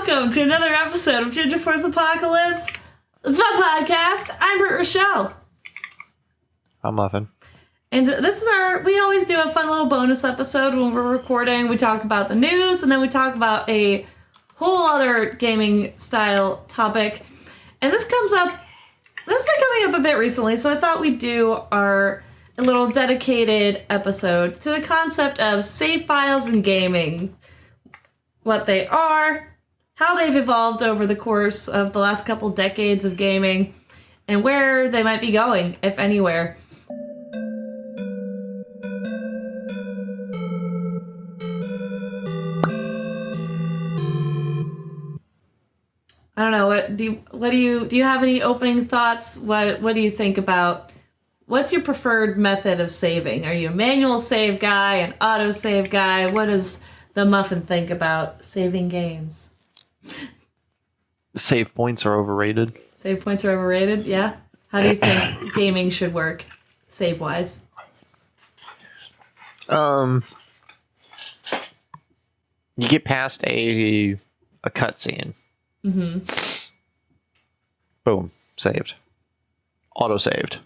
welcome to another episode of Ginger Force Apocalypse, the podcast. I'm Britt Rochelle. I'm Muffin. And this is we always do a fun little bonus episode when we're recording. We talk about the news, and then we talk about a whole other gaming style topic. And this has been coming up a bit recently, so I thought we'd do a little dedicated episode to the concept of save files in gaming. What they are, how they've evolved over the course of the last couple decades of gaming, and where they might be going, if anywhere. I don't know. Do you have any opening thoughts? What do you think about? What's your preferred method of saving? Are you a manual save guy, an auto save guy? What does the Muffin think about saving games? Save points are overrated. Save points are overrated? Yeah. How do you think gaming should work, save wise? You get past a cutscene. Mm-hmm. Boom, saved. Auto saved.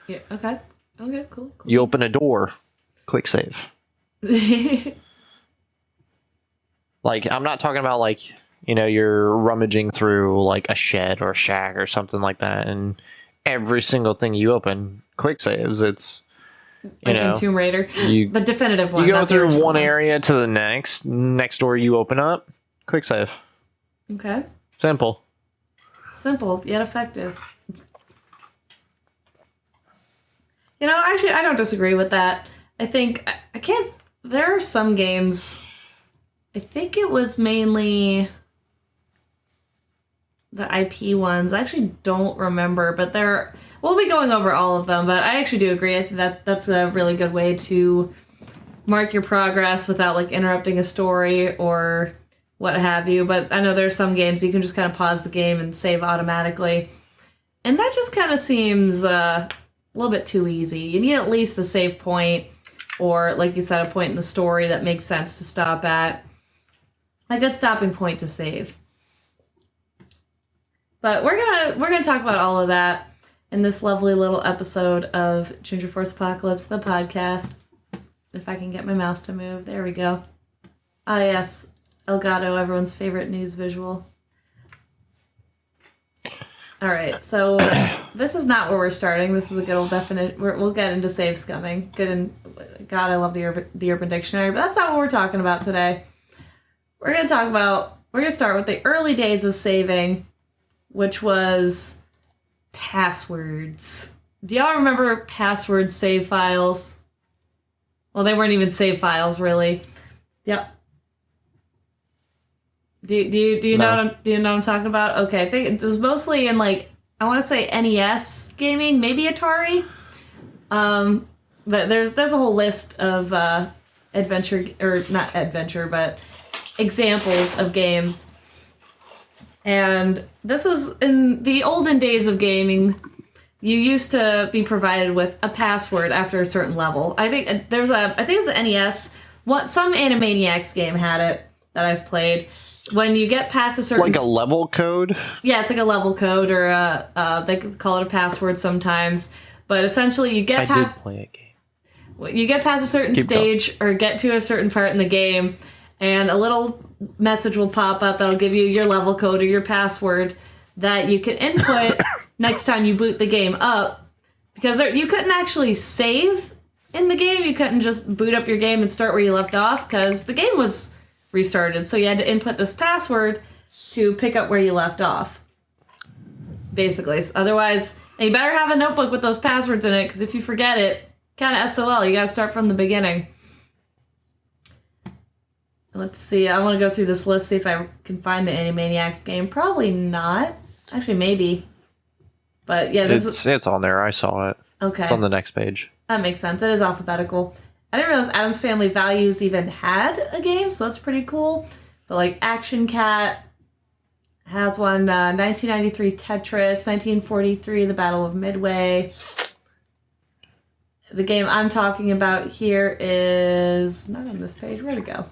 Yeah. Okay. Okay. Cool. You open a door, quick save. Like, I'm not talking about like, you're rummaging through like a shed or a shack or something like that, and every single thing you open, quick saves. It's in Tomb Raider, the definitive one. You go through one area to the next door you open up, quick save. Okay. Simple Yet effective. Actually, I don't disagree with that. I think there are some games. I think it was mainly the IP ones. I actually don't remember, but we'll be going over all of them, but I actually do agree. I think that's a really good way to mark your progress without like interrupting a story or what have you. But I know there's some games you can just kind of pause the game and save automatically. And that just kind of seems a little bit too easy. You need at least a save point, or like you said, a point in the story that makes sense to stop at. A good stopping point to save. But we're gonna talk about all of that in this lovely little episode of Ginger Force Apocalypse, the podcast. If I can get my mouse to move, there we go. Ah yes, Elgato, everyone's favorite news visual. All right, so this is not where we're starting. This is a good old definite. We'll get into save scumming. God, I love the Urban Dictionary, but that's not what we're talking about today. We're going to start with the early days of saving, which was passwords. Do y'all remember password save files? Well, they weren't even save files, really. Yep. Do you know what I'm talking about? Okay, I think it was mostly in I want to say NES gaming, maybe Atari. But there's a whole list of examples of games. And this was in the olden days of gaming. You used to be provided with a password after a certain level. I think it's the NES. Some Animaniacs game had it that I've played. When you get past a certain... Like a level code? Yeah, it's like a level code, or they call it a password sometimes. But essentially, you get past... I did play a game. You get past a certain stage, or get to a certain part in the game, and a little message will pop up that'll give you your level code or your password that you can input next time you boot the game up. Because you couldn't actually save in the game. You couldn't just boot up your game and start where you left off, because the game was restarted. So you had to input this password to pick up where you left off. Basically. Otherwise, and you better have a notebook with those passwords in it, because if you forget it, kind of SOL. You got to start from the beginning. Let's see. I want to go through this list, see if I can find the Animaniacs game. Probably not. Actually, maybe. But yeah, it's on there. I saw it. Okay. It's on the next page. That makes sense. It is alphabetical. I didn't realize Addams Family Values even had a game, so that's pretty cool. But Action Cat has one. 1993 Tetris, 1943 The Battle of Midway. The game I'm talking about here is not on this page. Where'd it go?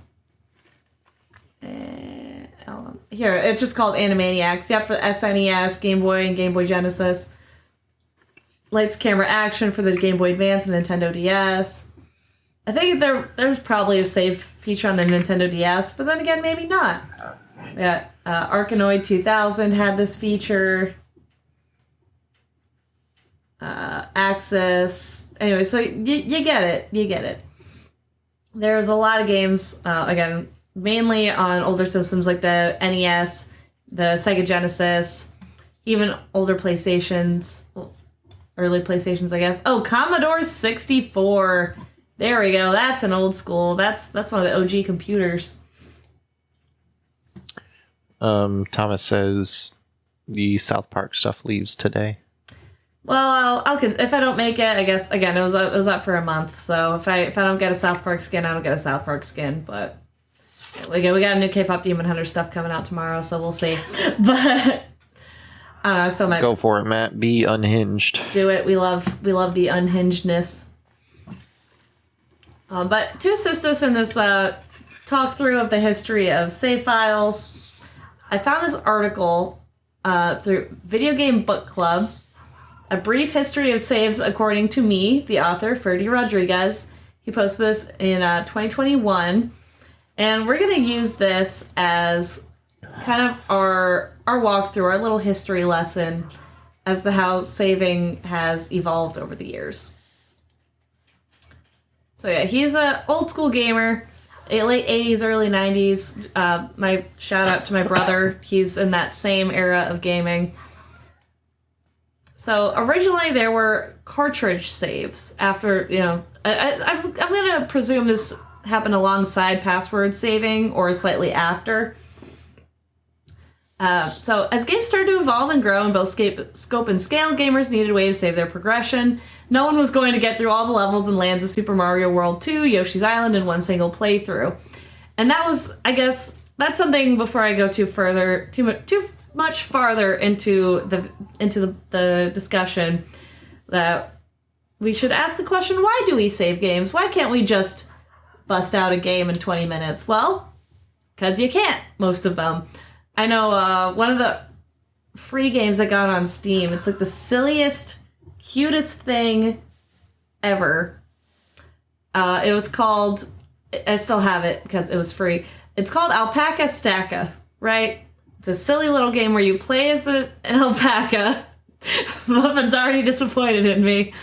Here, it's just called Animaniacs. Yep, for the SNES, Game Boy, and Game Boy Genesis. Lights, camera, action for the Game Boy Advance and Nintendo DS. I think there's probably a save feature on the Nintendo DS, but then again, maybe not. Yeah, Arkanoid 2000 had this feature. Axis. Anyway, so you get it. You get it. There's a lot of games, again, mainly on older systems like the NES, the Sega Genesis, even older PlayStations, early PlayStations, I guess. Oh, Commodore 64. There we go. That's an old school. That's one of the OG computers. Thomas says the South Park stuff leaves today. Well, I'll if I don't make it, I guess again it was up for a month. So if I don't get a South Park skin, I don't get a South Park skin. But we got a new K-pop Demon Hunter stuff coming out tomorrow, so we'll see. But I don't know. I still might go for it, Matt. Be unhinged. Do it. We love the unhingedness. But to assist us in this talk through of the history of save files, I found this article through Video Game Book Club. A brief history of saves according to me, the author, Ferdy Rodriguez. He posted this in 2021. And we're going to use this as kind of our walkthrough, our little history lesson as to how saving has evolved over the years. So yeah, he's an old school gamer, late 80s, early 90s. My shout out to my brother. He's in that same era of gaming. So originally there were cartridge saves after, I'm going to presume this happened alongside password saving or slightly after. So as games started to evolve and grow in both scope and scale, gamers needed a way to save their progression. No one was going to get through all the levels and lands of Super Mario World 2, Yoshi's Island in one single playthrough. And that was, I guess, that's something before I go too much farther into the discussion, that we should ask the question, why do we save games? Why can't we just bust out a game in 20 minutes? Well, because you can't, most of them. I know one of the free games that got on Steam, it's like the silliest, cutest thing ever. It was called, I still have it because it was free. It's called Alpaca Stacka, right? It's a silly little game where you play as an alpaca. Muffin's already disappointed in me.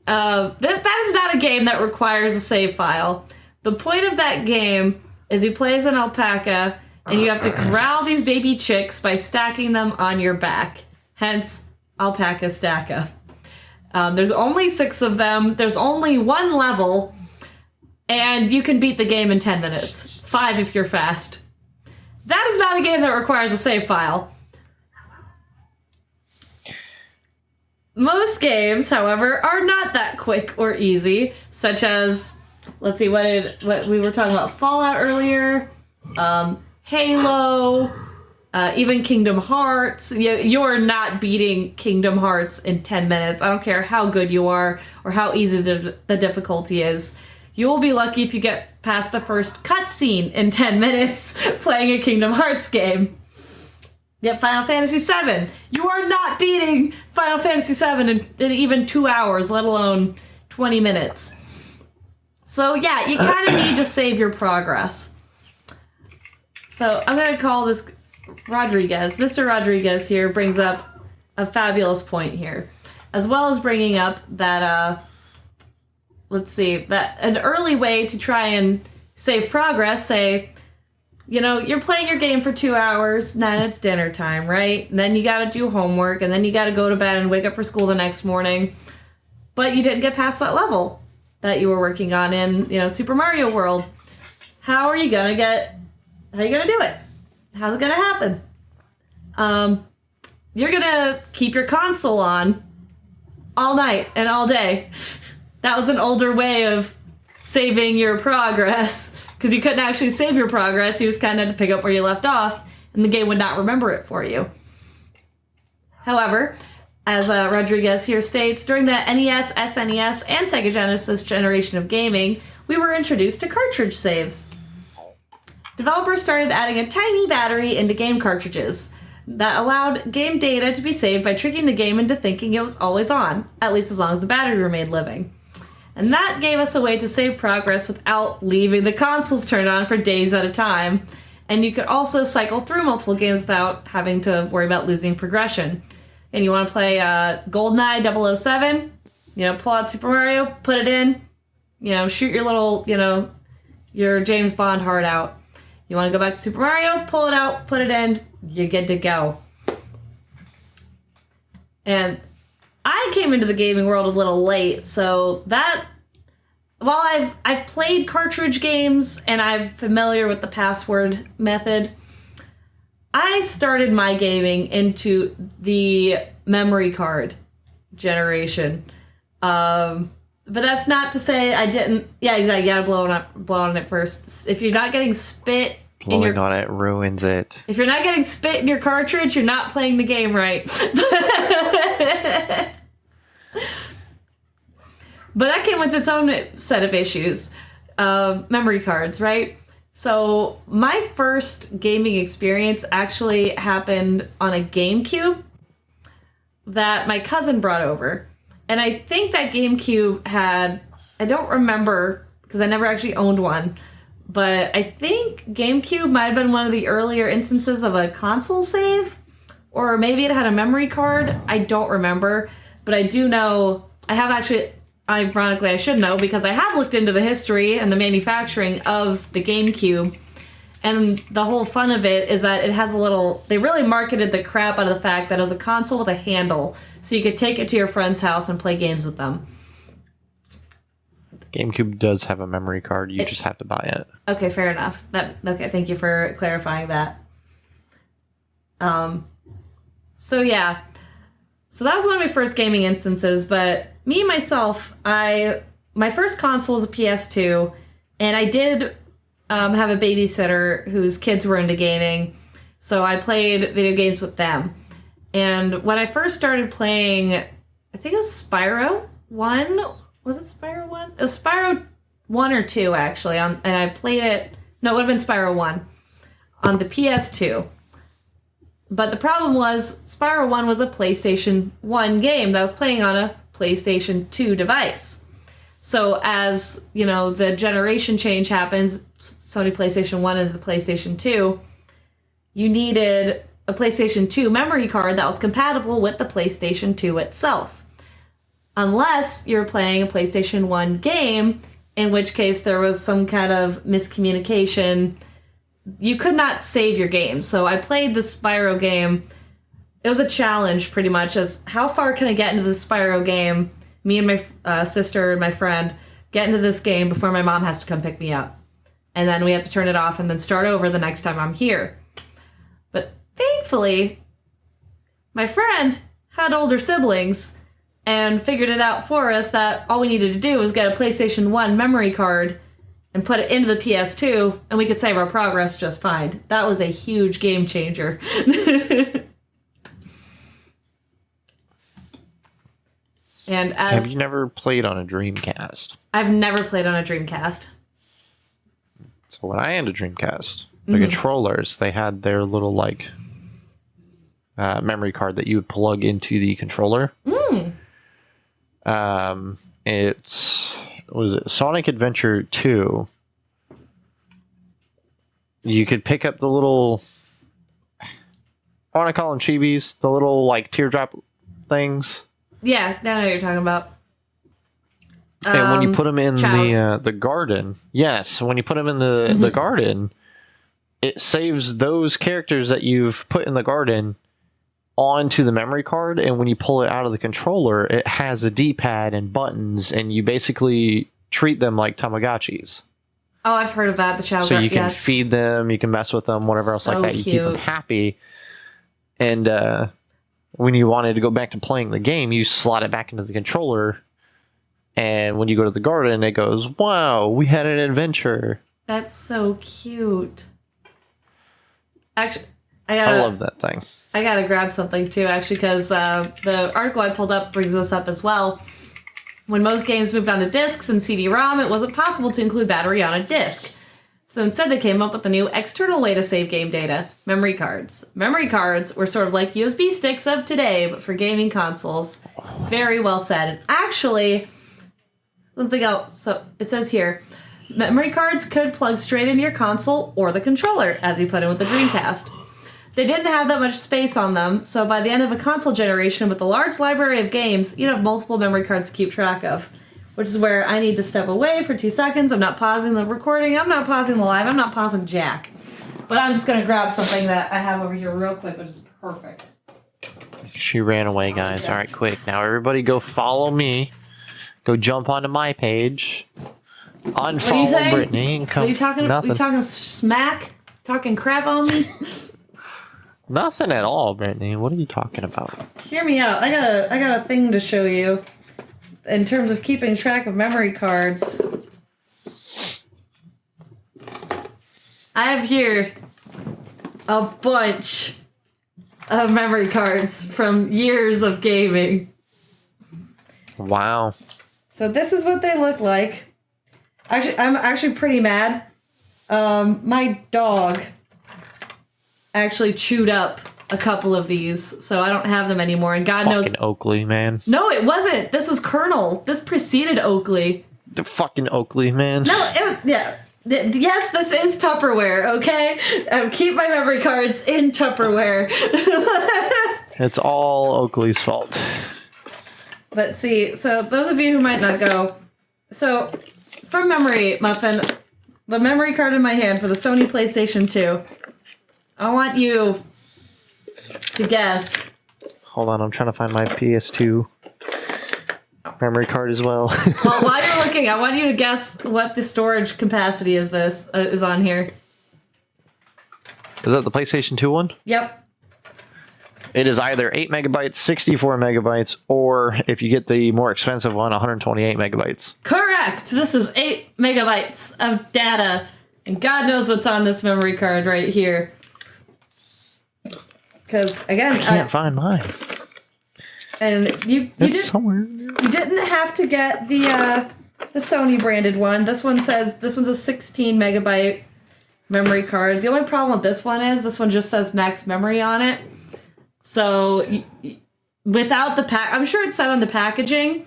That is not a game that requires a save file. The point of that game is you play as an alpaca, and you have to corral these baby chicks by stacking them on your back. Hence, Alpaca Stacka. There's only 6 of them. There's only 1 level, and you can beat the game in 10 minutes. 5 if you're fast. That is not a game that requires a save file. Most games, however, are not that quick or easy, such as, let's see, what we were talking about, Fallout earlier, Halo, even Kingdom Hearts. You're not beating Kingdom Hearts in 10 minutes. I don't care how good you are or how easy the difficulty is. You will be lucky if you get past the first cutscene in 10 minutes playing a Kingdom Hearts game. Yep, Final Fantasy VII. You are not beating Final Fantasy VII in even 2 hours, let alone 20 minutes. So yeah, you kind of need to save your progress. So I'm going to call this Rodriguez. Mr. Rodriguez here brings up a fabulous point here, as well as bringing up that, that an early way to try and save progress, say, you're playing your game for 2 hours, and then it's dinner time, right? And then you gotta do homework, and then you gotta go to bed and wake up for school the next morning. But you didn't get past that level that you were working on in, Super Mario World. How are you gonna do it? How's it gonna happen? You're gonna keep your console on all night and all day. That was an older way of saving your progress, because you couldn't actually save your progress. You just kind of had to pick up where you left off, and the game would not remember it for you. However, as Rodriguez here states, during the NES, SNES, and Sega Genesis generation of gaming, we were introduced to cartridge saves. developers started adding a tiny battery into game cartridges that allowed game data to be saved by tricking the game into thinking it was always on, at least as long as the battery remained living. And that gave us a way to save progress without leaving the consoles turned on for days at a time. And you could also cycle through multiple games without having to worry about losing progression. And you want to play GoldenEye 007, pull out Super Mario, put it in, shoot your little, your James Bond heart out. You want to go back to Super Mario, pull it out, put it in, you're good to go. And I came into the gaming world a little late, so that, while I've played cartridge games and I'm familiar with the password method, I started my gaming into the memory card generation. But that's not to say I didn't. Yeah, exactly. You gotta blow on it first. If you're not getting spit, blowing on it ruins it. If you're not getting spit in your cartridge, you're not playing the game right. But that came with its own set of issues. Memory cards, right? So my first gaming experience actually happened on a GameCube that my cousin brought over. And I think that GameCube had, I don't remember because I never actually owned one, but I think GameCube might have been one of the earlier instances of a console save, or maybe it had a memory card. I don't remember, but I do know, I have actually, ironically I should know because I have looked into the history and the manufacturing of the GameCube. And the whole fun of it is that it has a little, they really marketed the crap out of the fact that it was a console with a handle, so you could take it to your friend's house and play games with them. GameCube does have a memory card, you just have to buy it. Okay, fair enough. Okay, thank you for clarifying that. So yeah. So that was one of my first gaming instances, but me, myself, my first console was a PS2, and I did have a babysitter whose kids were into gaming, so I played video games with them. And when I first started playing, I think it was Spyro 1. Was it Spyro 1? It was Spyro 1 or 2, actually, and I played it, no, it would have been Spyro 1, on the PS2. But the problem was, Spyro 1 was a PlayStation 1 game that was playing on a PlayStation 2 device. So as, the generation change happens, Sony PlayStation 1 into the PlayStation 2, you needed a PlayStation 2 memory card that was compatible with the PlayStation 2 itself. Unless you're playing a PlayStation 1 game, in which case there was some kind of miscommunication. You could not save your game. So I played the Spyro game. It was a challenge, pretty much, as how far can I get into the Spyro game? Me and my sister and my friend get into this game before my mom has to come pick me up. And then we have to turn it off and then start over the next time I'm here. But thankfully, my friend had older siblings and figured it out for us that all we needed to do was get a PlayStation 1 memory card and put it into the PS2, and we could save our progress just fine. That was a huge game changer. And have you never played on a Dreamcast? I've never played on a Dreamcast. So when I had a Dreamcast, the controllers, they had their little memory card that you would plug into the controller. Was it Sonic Adventure 2? You could pick up the little, I want to call them chibis, the little teardrop things. Yeah, I know what you're talking about. And when you put them in the garden, yes, when you put them in the garden, it saves those characters that you've put in the garden onto the memory card, and when you pull it out of the controller, it has a D-pad and buttons, and you basically treat them like Tamagotchis. Oh, I've heard of that. The child. So you can feed them, you can mess with them, whatever else like that. You keep them happy. And when you wanted to go back to playing the game, you slot it back into the controller, and when you go to the garden, it goes, "Wow, we had an adventure." That's so cute. Actually, I love that thing. I gotta grab something too, actually, because the article I pulled up brings this up as well. When most games moved onto discs and CD-ROM, it wasn't possible to include battery on a disc. So instead they came up with a new external way to save game data, memory cards. Memory cards were sort of like USB sticks of today, but for gaming consoles. Very well said. And actually, something else. So it says here, memory cards could plug straight into your console or the controller, as you put in with the Dreamcast. They didn't have that much space on them, so by the end of a console generation with a large library of games, you'd have multiple memory cards to keep track of. Which is where I need to step away for 2 seconds. I'm not pausing the recording. I'm not pausing the live. I'm not pausing Jack. But I'm just going to grab something that I have over here real quick, which is perfect. She ran away, guys. Yes. All right, quick. Now everybody go follow me. Go jump onto my page. Unfollow Brittany. And come, are you talking? Are you talking smack? Talking crap on me? Nothing at all, Brittany. What are you talking about? Hear me out. I got a thing to show you. In terms of keeping track of memory cards, I have here a bunch of memory cards from years of gaming. Wow. So this is what they look like. Actually, I'm actually pretty mad. My dog actually chewed up a couple of these, so I don't have them anymore, and God knows... Fucking Oakley, man. No, it wasn't. This was Colonel. This preceded Oakley. The fucking Oakley, man. No, yeah. Yes, this is Tupperware, okay? Keep my memory cards in Tupperware. It's all Oakley's fault. But see, so those of you who might not go... So, from memory, Muffin, the memory card in my hand for the Sony PlayStation 2, I want you... to guess. Hold on, I'm trying to find my PS2 memory card as well. Well, while you're looking, I want you to guess what the storage capacity is on here. Is that the PlayStation 2 one? Yep. It is either 8 megabytes, 64 megabytes, or if you get the more expensive one, 128 megabytes. Correct! This is 8 megabytes of data, and God knows what's on this memory card right here. Because again, I can't find mine. And it's somewhere. You didn't have to get the Sony branded one. This one's a 16 megabyte memory card. The only problem with this one is this one just says max memory on it. So without the I'm sure it's said on the packaging,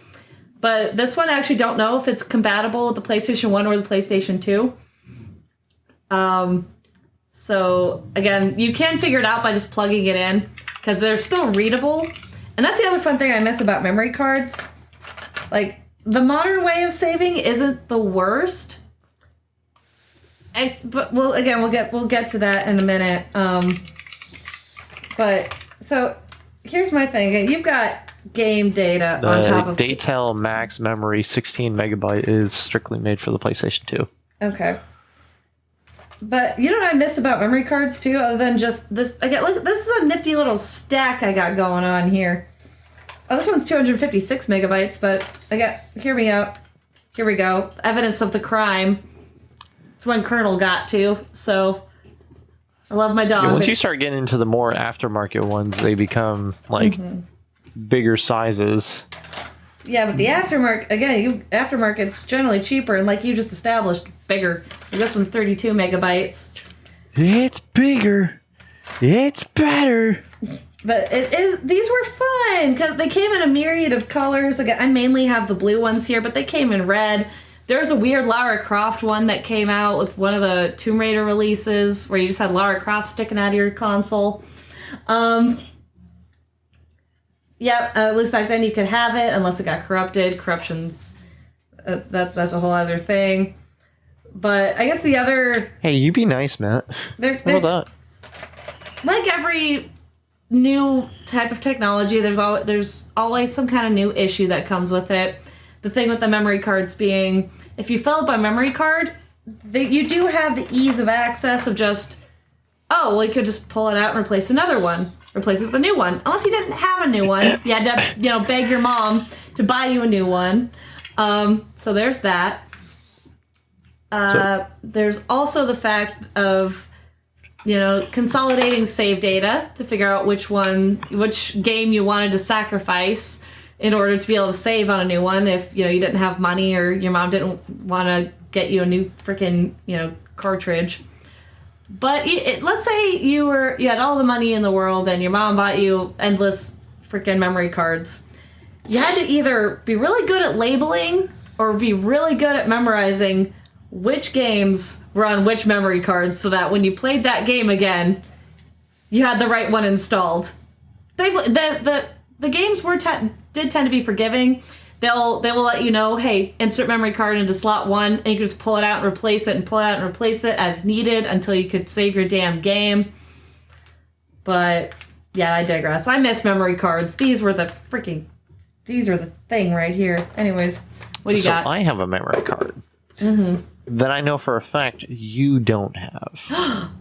but this one I actually don't know if it's compatible with the PlayStation 1 or the PlayStation 2. So, again, you can figure it out by just plugging it in, because they're still readable. And that's the other fun thing I miss about memory cards. Like, the modern way of saving isn't the worst. But, well, again, we'll get to that in a minute. But, so, here's my thing. You've got game data on top of... Daytel Max Memory 16 megabyte is strictly made for the PlayStation 2. Okay. But you know what I miss about memory cards too, other than just this? Look, this is a nifty little stack I got going on here. Oh, this one's 256 megabytes, but hear me out. Here we go. Evidence of the crime. It's when Colonel got to, so I love my dog. Yeah, once you start getting into the more aftermarket ones, they become like bigger sizes. Yeah, but the aftermarket's generally cheaper, and like you just established, bigger. This one's 32 megabytes. It's bigger. It's better. But these were fun, because they came in a myriad of colors. Again, I mainly have the blue ones here, but they came in red. There was a weird Lara Croft one that came out with one of the Tomb Raider releases, where you just had Lara Croft sticking out of your console. Yeah, at least back then you could have it, unless it got corrupted. Corruption's... that's a whole other thing. But I guess the other... Hey, you be nice, Matt. How about that? Like every new type of technology, there's always some kind of new issue that comes with it. The thing with the memory cards being, if you fill up a memory card, you do have the ease of access of just, you could just pull it out and replace another one. Replace it with a new one. Unless you didn't have a new one. You had to, beg your mom to buy you a new one. So there's that. There's also the fact of, consolidating save data to figure out which game you wanted to sacrifice in order to be able to save on a new one if, you didn't have money or your mom didn't want to get you a new freaking, cartridge. But let's say you had all the money in the world and your mom bought you endless freaking memory cards. You had to either be really good at labeling or be really good at memorizing which games were on which memory cards so that when you played that game again, you had the right one installed. The games did tend to be forgiving. They will let you know, hey, insert memory card into slot 1, and you can just pull it out and replace it, and pull it out and replace it as needed until you could save your damn game. But yeah, I digress. I miss memory cards. These were the thing right here. Anyways, what do you got? So I have a memory card that I know for a fact you don't have.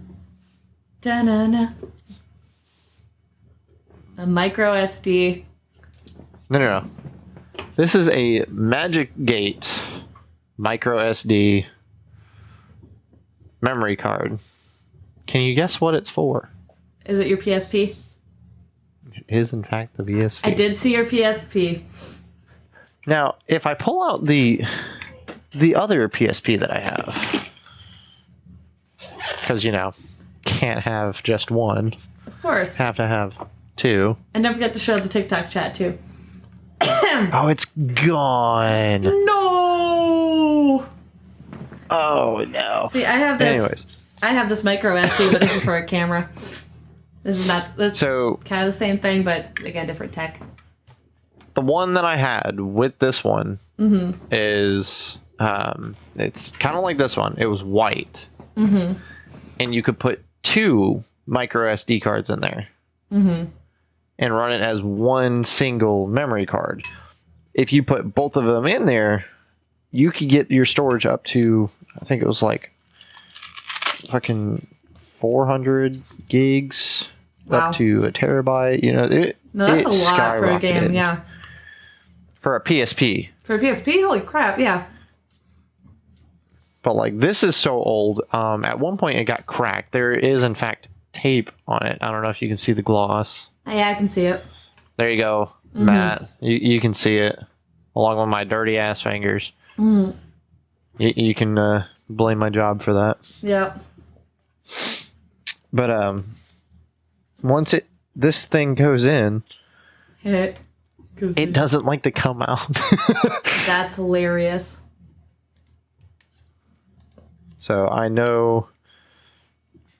Da-na-na. A micro SD. No. This is a Magic Gate micro SD memory card. Can you guess what it's for? Is it your PSP? It is, in fact, the PSP. I did see your PSP. Now, if I pull out the other PSP that I have, because, can't have just one. Of course. Have to have two. And don't forget to show the TikTok chat, too. Oh, it's gone. No! Oh, no. See, I have this. Anyways. I have this micro SD, but this is for a camera. This is not. That's kind of the same thing, but again, different tech. The one that I had with this one is, it's kind of like this one. It was white. And you could put 2 micro SD cards in there. And run it as one single memory card. If you put both of them in there, you could get your storage up to, I think it was like fucking 400 gigs, up to a terabyte. That's a lot for a game, yeah. For a PSP. For a PSP? Holy crap, yeah. But like, this is so old. At one point it got cracked. There is, in fact, tape on it. I don't know if you can see the gloss. Yeah, I can see it. There you go, Matt. You can see it, along with my dirty ass fingers. You can blame my job for that. Yep. But once this thing goes in, it doesn't like to come out. That's hilarious. So I know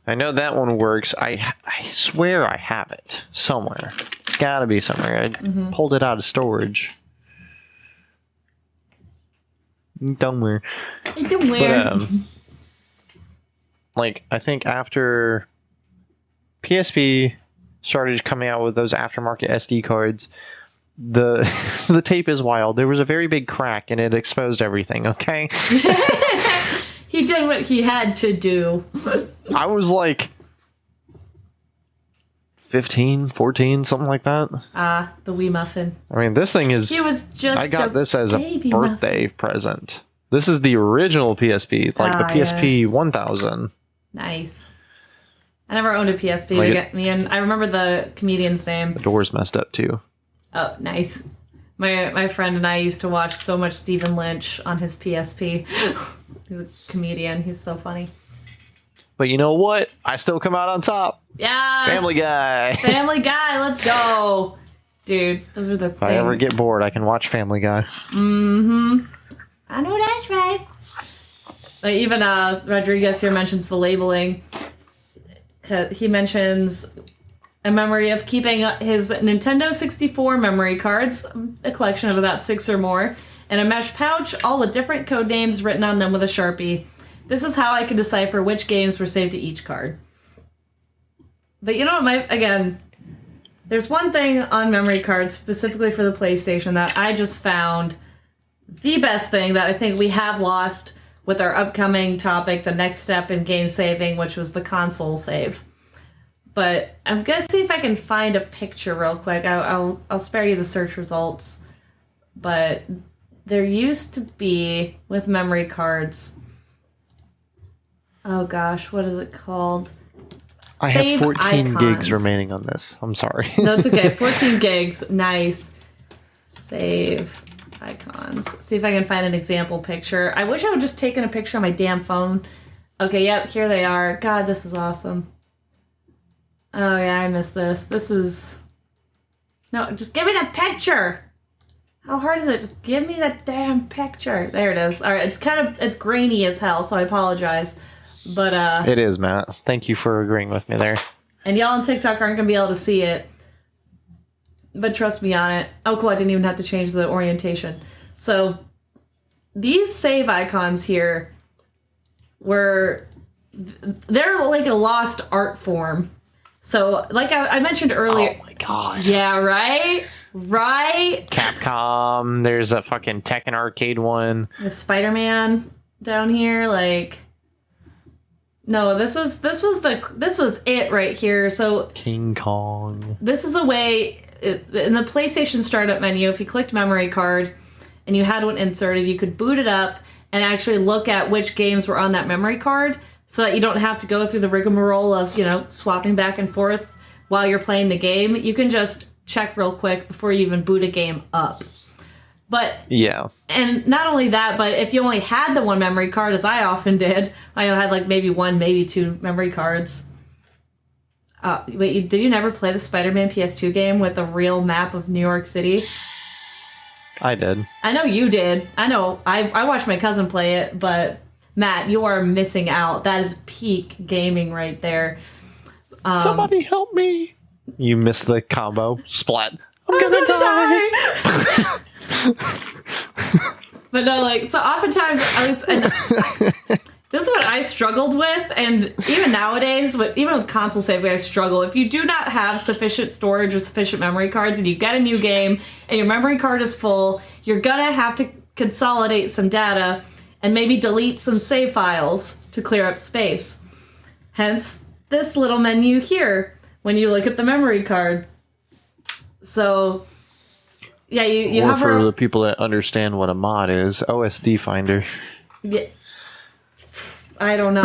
that one works. I swear I have it somewhere. It's got to be somewhere. I pulled it out of storage. Somewhere. But, like, I think after PSP started coming out with those aftermarket SD cards, the tape is wild. There was a very big crack and it exposed everything, okay? He did what he had to do. I was like 15, 14, something like that. The wee muffin. I mean, this thing is... He was just I got this as a birthday present. This is the original PSP, like the PSP 1000. Nice. I never owned a PSP. I remember the comedian's name. The door's messed up, too. Oh, nice. My friend and I used to watch so much Stephen Lynch on his PSP. He's a comedian. He's so funny. But you know what? I still come out on top. Yes! Family Guy. Family Guy, let's go. Dude, those are the things. If I ever get bored, I can watch Family Guy. I know that's right. Like, even Rodriguez here mentions the labeling. He mentions a memory of keeping his Nintendo 64 memory cards, a collection of about 6 or more, in a mesh pouch, all with different code names written on them with a Sharpie. This is how I could decipher which games were saved to each card. But you know what, again, there's one thing on memory cards, specifically for the PlayStation, that I just found the best thing that I think we have lost with our upcoming topic, the next step in game saving, which was the console save. But I'm going to see if I can find a picture real quick. I'll spare you the search results. But there used to be, with memory cards... Oh gosh, what is it called? I have 14 gigs remaining on this. I'm sorry. No, it's okay. 14 gigs. Nice. Save icons. See if I can find an example picture. I wish I would just taken a picture on my damn phone Okay, yep, here they are. God, this is awesome. Oh yeah, I missed this. This is... No, just give me the picture! How hard is it? Just give me the damn picture. There it is. Alright, it's grainy as hell, so I apologize. But, It is, Matt. Thank you for agreeing with me there. And y'all on TikTok aren't gonna be able to see it. But trust me on it. Oh, cool, I didn't even have to change the orientation. So, these save icons here they're like a lost art form. So, like I mentioned earlier... Oh my god. Yeah, right? Right? Capcom, there's a fucking Tekken arcade one. The Spider-Man down here, like... No, this was it right here. So King Kong. This is a way in the PlayStation startup menu. If you clicked memory card and you had one inserted, you could boot it up and actually look at which games were on that memory card, so that you don't have to go through the rigmarole of swapping back and forth while you're playing the game. You can just check real quick before you even boot a game up. But yeah, and not only that, but if you only had the one memory card, as I often did, I had like maybe one, maybe two memory cards. Wait, did you never play the Spider-Man PS2 game with a real map of New York City? I did. I know you did. I know. I watched my cousin play it, but Matt, you are missing out. That is peak gaming right there. Somebody help me! You missed the combo. Splat. I'm gonna die! But no, like, so oftentimes this is what I struggled with, and even nowadays, even with console saving, I struggle. If you do not have sufficient storage or sufficient memory cards, and you get a new game, and your memory card is full, you're gonna have to consolidate some data, and maybe delete some save files to clear up space. Hence, this little menu here, when you look at the memory card. So... Yeah, you or hover... for the people that understand what a mod is, OSD Finder. Yeah, I don't know,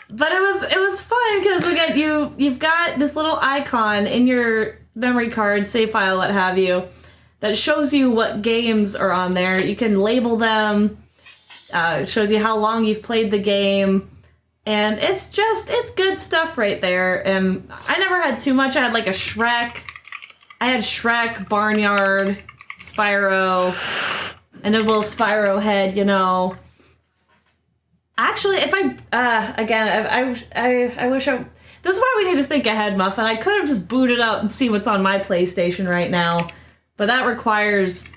but it was fun because again you've got this little icon in your memory card, save file, what have you, that shows you what games are on there. You can label them. It shows you how long you've played the game, and it's good stuff right there. And I never had too much. I had like a Shrek. I had Shrek, Barnyard, Spyro, and there's a little Spyro head, Actually, if I wish I... This is why we need to think ahead, Muffin. I could have just booted up and see what's on my PlayStation right now, but that requires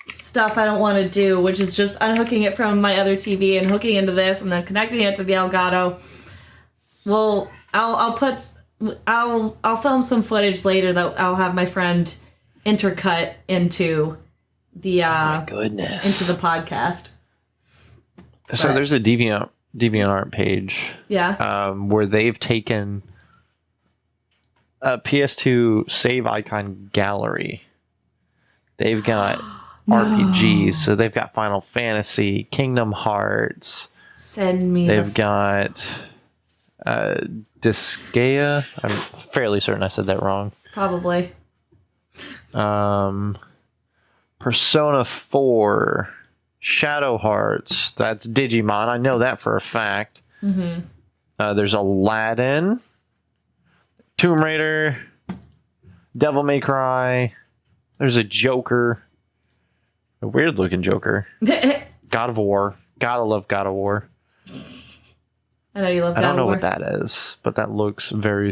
stuff I don't want to do, which is just unhooking it from my other TV and hooking into this and then connecting it to the Elgato. Well, I'll film some footage later that I'll have my friend intercut into the my goodness, into the podcast. So there's a DeviantArt page, where they've taken a PS2 save icon gallery. They've got RPGs, so they've got Final Fantasy, Kingdom Hearts. Send me. They've got Disgaea. I'm fairly certain I said that wrong. Probably. Persona 4, Shadow Hearts. That's Digimon. I know that for a fact. Mm-hmm. There's Aladdin, Tomb Raider, Devil May Cry. There's a Joker. A weird looking Joker. God of War. Gotta love God of War. I know you love God of War. I don't know what that is, but that looks very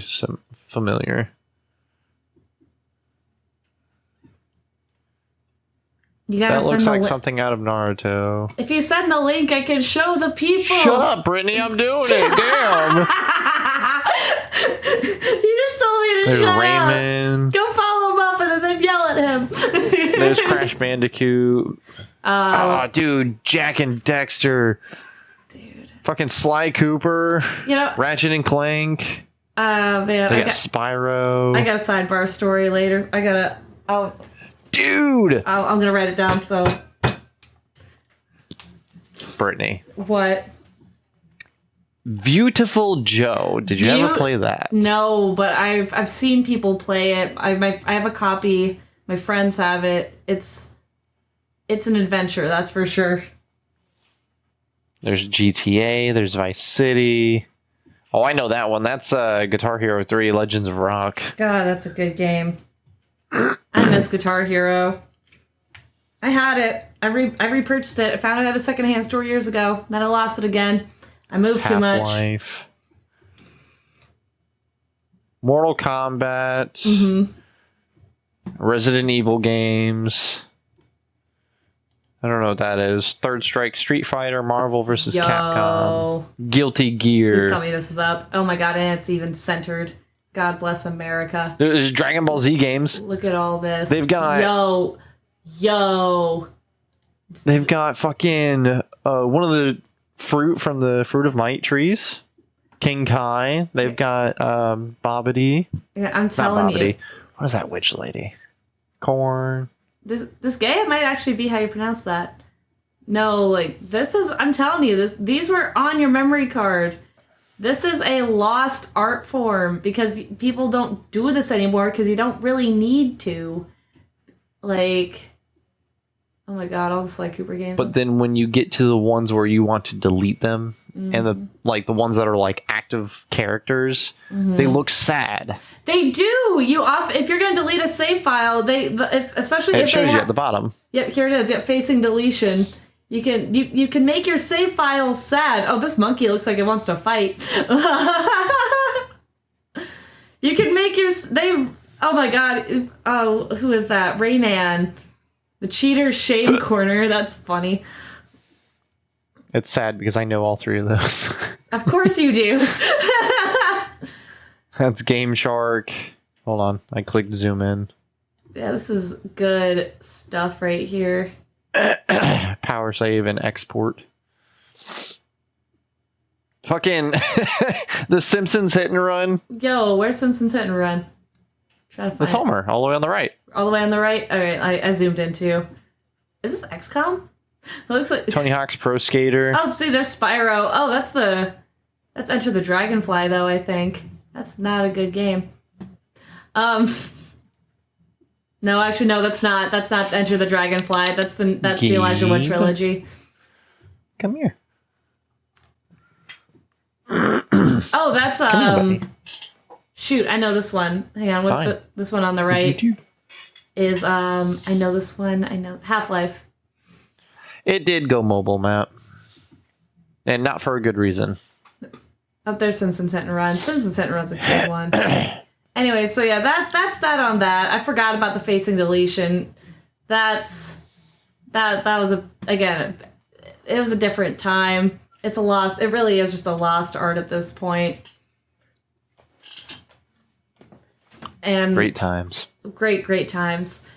familiar. That looks like something out of Naruto. If you send the link, I can show the people. Shut up, Brittany. I'm doing it. Damn. You just told me to shut Rayman. up. Go follow Muffin and then yell at him. There's Crash Bandicoot. Dude. Jak and Dexter. Dude. Fucking Sly Cooper. Ratchet and Clank. Man. They got Spyro. I got a sidebar story later. Dude! I'm gonna write it down, so... Brittany. What? Viewtiful Joe. Did you ever play that? No, but I've seen people play it. I have a copy. My friends have it. It's an adventure, that's for sure. There's GTA. There's Vice City. Oh, I know that one. That's Guitar Hero 3 Legends of Rock. God, that's a good game. I miss Guitar Hero. I had it. I repurchased it. I found it at a secondhand store years ago. Then I lost it again. I moved too much. Half-Life. Mortal Kombat. Mm-hmm. Resident Evil games. I don't know what that is. Third Strike, Street Fighter, Marvel vs. Capcom. Guilty Gear. Please tell me this is up. Oh my god, and it's even centered. God bless America. There's Dragon Ball Z games. Look at all this. They've got... Yo. They've got fucking... one of the fruit from the Fruit of Might trees. King Kai. They've got Bobbity. Yeah, I'm telling you. What is that witch lady? Corn. This game might actually be how you pronounce that. No, like, this is... I'm telling you, these were on your memory card. This is a lost art form because people don't do this anymore because you don't really need to. Like... Oh my god, all the Sly Cooper games. But then when you get to the ones where you want to delete them, and the ones that are like active characters, they look sad. They do. If you're going to delete a save file, especially if it shows you at the bottom. Yeah, here it is. Yeah, facing deletion. You can make your save files sad. Oh, this monkey looks like it wants to fight. You can make oh my god. Oh, who is that? Rayman. The cheater's shame corner. That's funny. It's sad because I know all three of those. Of course you do. That's Game Shark. Hold on. I clicked zoom in. Yeah, this is good stuff right here. Power save and export. Fucking The Simpsons Hit and Run. Yo, where's Simpsons Hit and Run? Try to find It's Homer, all the way on the right. All the way on the right? Alright, I zoomed in too. Is this XCOM? It looks like Tony Hawk's Pro Skater. Oh, see, there's Spyro. Oh, that's Enter the Dragonfly, though, I think. That's not a good game. No, actually, no, that's not. That's not Enter the Dragonfly. That's the Elijah Wood trilogy. Come here. Oh, that's shoot, I know this one. Hang on, this one on the right is I know this one. I know Half-Life. It did go mobile, Matt, and not for a good reason. Up there's Simpsons Hit and Run. Simpsons Hit and Run's a good one. Anyway, so yeah, that's that on that. I forgot about the facing deletion. That was it was a different time. It's a lost. It really is just a lost art at this point. And great times. Great times.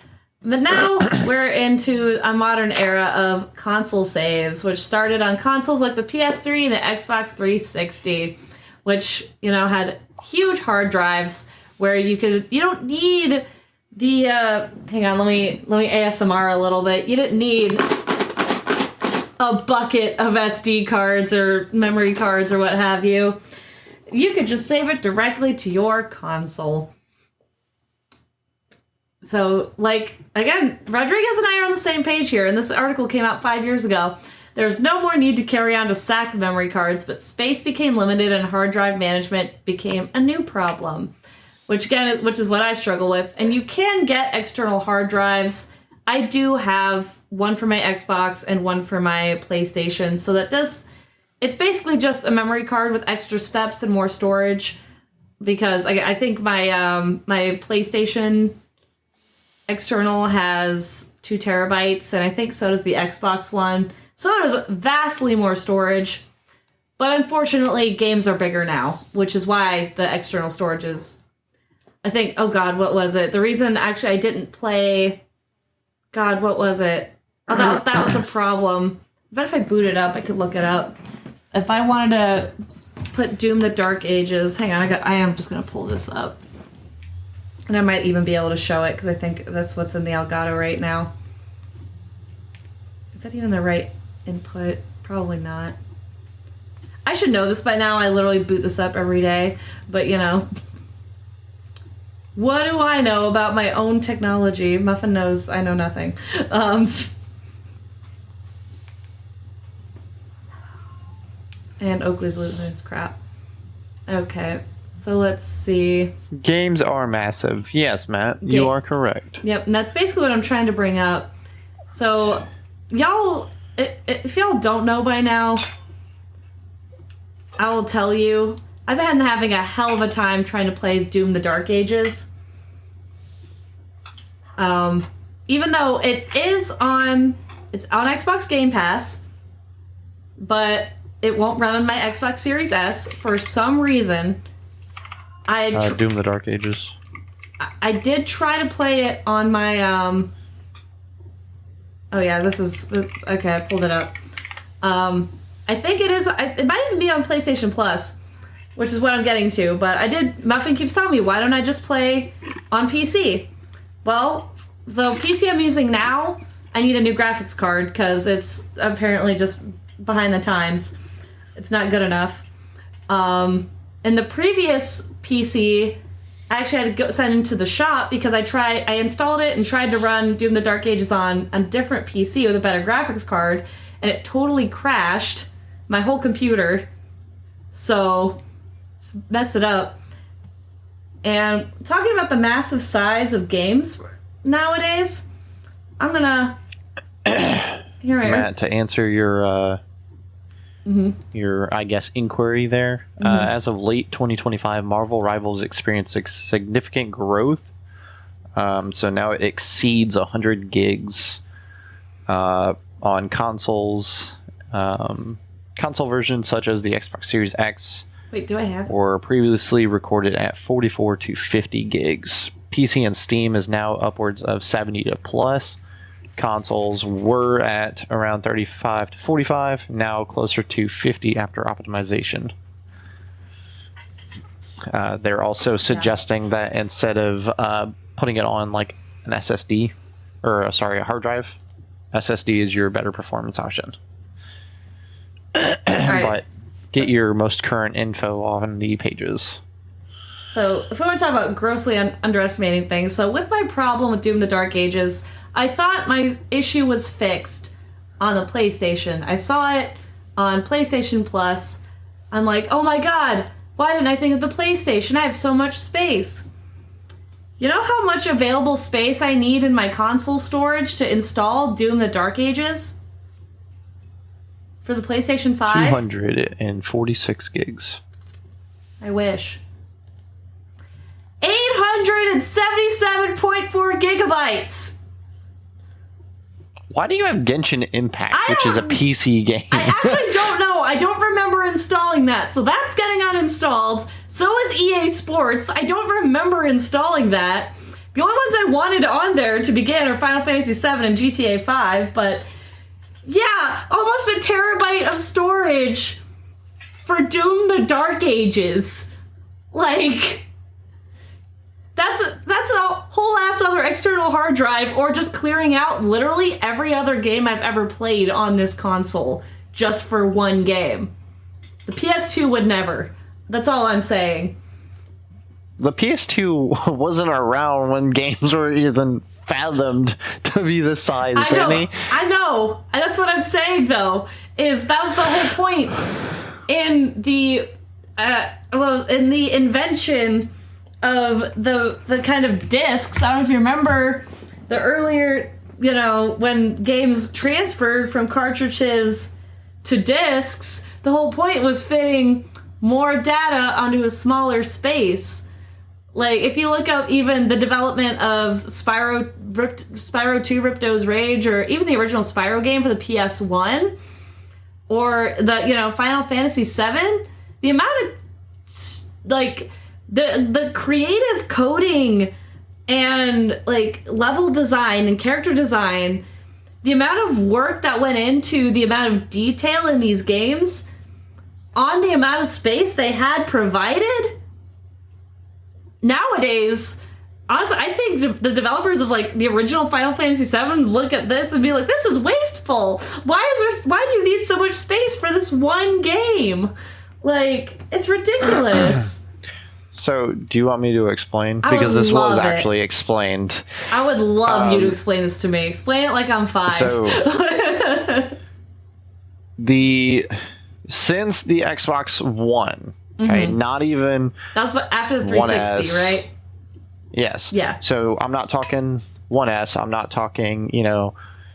But now we're into a modern era of console saves, which started on consoles like the PS3 and the Xbox 360, which, had huge hard drives where you don't need the hang on, let me ASMR a little bit. You didn't need a bucket of SD cards or memory cards or what have you. You could just save it directly to your console. So, again, Rodriguez and I are on the same page here, and this article came out 5 years ago. There's no more need to carry on a stack of memory cards, but space became limited and hard drive management became a new problem, which is what I struggle with. And you can get external hard drives. I do have one for my Xbox and one for my PlayStation, so it's basically just a memory card with extra steps and more storage, because I think my PlayStation external has 2 terabytes, and I think so does the Xbox one. So it has vastly more storage. But unfortunately, games are bigger now, which is why the external storage is... I think... Oh, God, what was it? The reason, actually, I didn't play... God, what was it? Oh, that was the problem. I bet if I boot it up, I could look it up. If I wanted to put Doom the Dark Ages... Hang on, I am just going to pull this up. And I might even be able to show it, because I think that's what's in the Elgato right now. Is that even the right input? Probably not. I should know this by now. I literally boot this up every day. But, what do I know about my own technology? Muffin knows I know nothing. And Oakley's losing his crap. Okay, so let's see. Games are massive. Yes, Matt, you are correct. Yep, and that's basically what I'm trying to bring up. So, y'all, if y'all don't know by now, I will tell you, I've been having a hell of a time trying to play Doom the Dark Ages. Even though it's on Xbox Game Pass, but it won't run on my Xbox Series S for some reason. Doom the Dark Ages. I did try to play it on my oh yeah, okay, I pulled it up. I think it is. It might even be on PlayStation Plus, which is what I'm getting to. But Muffin keeps telling me, why don't I just play on PC? Well, the PC I'm using now, I need a new graphics card because it's apparently just behind the times. It's not good enough. In the previous PC, I actually had to go send into the shop because I installed it and tried to run Doom the Dark Ages on a different PC with a better graphics card, and it totally crashed my whole computer. So, just messed it up. And talking about the massive size of games nowadays, I'm gonna... Matt, to answer your I guess, inquiry there. As of late 2025, Marvel Rivals experienced significant growth. So now it exceeds 100 gigs on consoles. Console versions such as the Xbox Series X Wait, do I have? were previously recorded at 44 to 50 gigs. PC and Steam is now upwards of 70 to plus. Consoles were at around 35 to 45, now closer to 50 after optimization. They're also suggesting that instead of putting it on like an SSD, a hard drive, SSD is your better performance option. But get your most current info on the pages. So, if we want to talk about grossly underestimating things, so with my problem with Doom the Dark Ages, I thought my issue was fixed on the PlayStation. I saw it on PlayStation Plus. I'm like, oh my god, why didn't I think of the PlayStation? I have so much space. You know how much available space I need in my console storage to install Doom the Dark Ages? For the PlayStation 5? 246 gigs. I wish. 877.4 gigabytes! Why do you have Genshin Impact, which is a PC game? I actually don't know. I don't remember installing that. So that's getting uninstalled. So is EA Sports. I don't remember installing that. The only ones I wanted on there to begin are Final Fantasy VII and GTA 5. But yeah, almost a terabyte of storage for Doom the Dark Ages. Like... That's a whole ass other external hard drive, or just clearing out literally every other game I've ever played on this console just for one game. The PS2 would never. That's all I'm saying. The PS2 wasn't around when games were even fathomed to be this size, Brittany. I know. And that's what I'm saying, though, is that was the whole point in the invention of the kind of discs. I don't know if you remember the earlier, when games transferred from cartridges to discs, the whole point was fitting more data onto a smaller space. Like, if you look up even the development of Spyro 2 Ripto's Rage, or even the original Spyro game for the PS1, or the, Final Fantasy VII, the amount of, the creative coding and, level design and character design, the amount of work that went into the amount of detail in these games on the amount of space they had provided. Nowadays, honestly, I think the developers of, the original Final Fantasy VII look at this and be like, this is wasteful. Why do you need so much space for this one game? It's ridiculous. So, do you want me to explain? Because this was actually explained. I would love you to explain this to me. Explain it like I'm 5. So, the since the Xbox One, okay, not even that was after the 360, 1S. right? Yes. Yeah. So I'm not talking 1S. I'm not talking,